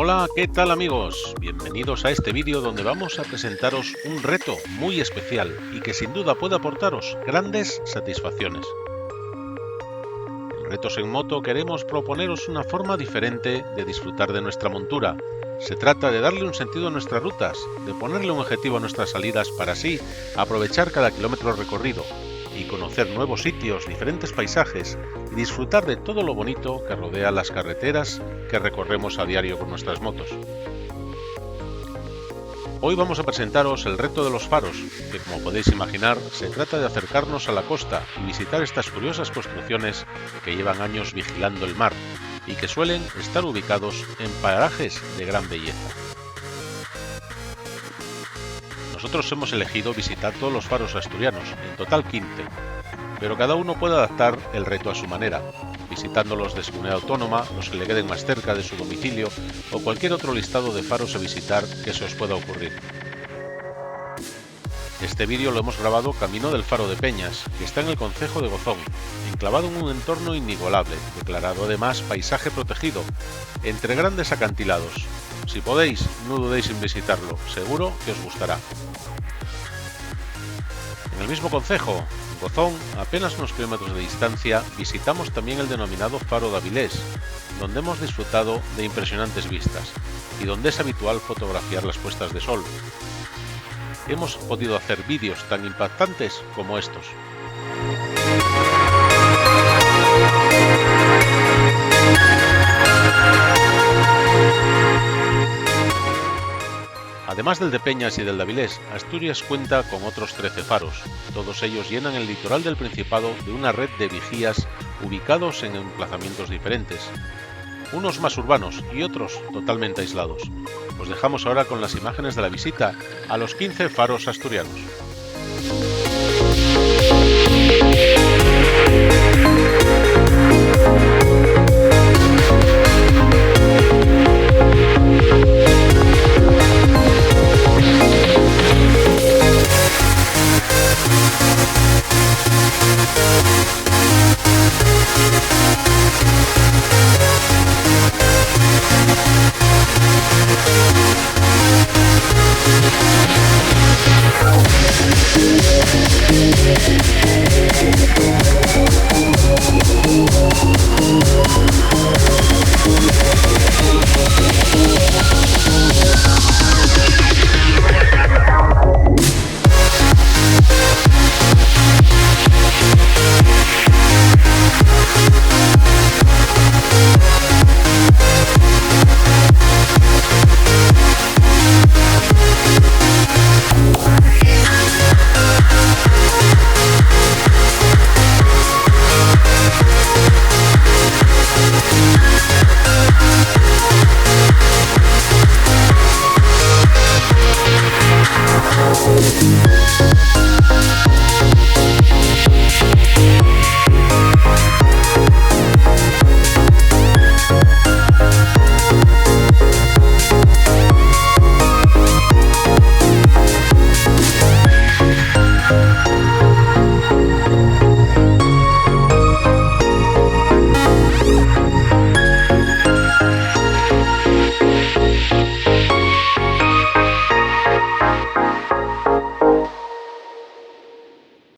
Hola, ¿qué tal amigos? Bienvenidos a este vídeo donde vamos a presentaros un reto muy especial y que sin duda puede aportaros grandes satisfacciones. En Retos en Moto queremos proponeros una forma diferente de disfrutar de nuestra montura. Se trata de darle un sentido a nuestras rutas, de ponerle un objetivo a nuestras salidas para así aprovechar cada kilómetro recorrido y conocer nuevos sitios, diferentes paisajes y disfrutar de todo lo bonito que rodea las carreteras que recorremos a diario con nuestras motos. Hoy vamos a presentaros el reto de los faros, que como podéis imaginar se trata de acercarnos a la costa y visitar estas curiosas construcciones que llevan años vigilando el mar y que suelen estar ubicados en parajes de gran belleza. Nosotros hemos elegido visitar todos los faros asturianos, en total 15, pero cada uno puede adaptar el reto a su manera, visitándolos de su comunidad autónoma, los que le queden más cerca de su domicilio o cualquier otro listado de faros a visitar que se os pueda ocurrir. Este vídeo lo hemos grabado camino del Faro de Peñas, que está en el concejo de Gozón, enclavado en un entorno inigualable, declarado además paisaje protegido, entre grandes acantilados. Si podéis, no dudéis en visitarlo, seguro que os gustará. En el mismo concejo, Gozón, a apenas unos kilómetros de distancia, visitamos también el denominado Faro de Avilés, donde hemos disfrutado de impresionantes vistas y donde es habitual fotografiar las puestas de sol. Hemos podido hacer vídeos tan impactantes como estos. Además del de Peñas y del de Avilés, Asturias cuenta con otros 13 faros. Todos ellos llenan el litoral del Principado de una red de vigías ubicados en emplazamientos diferentes, unos más urbanos y otros totalmente aislados. Os dejamos ahora con las imágenes de la visita a los 15 faros asturianos.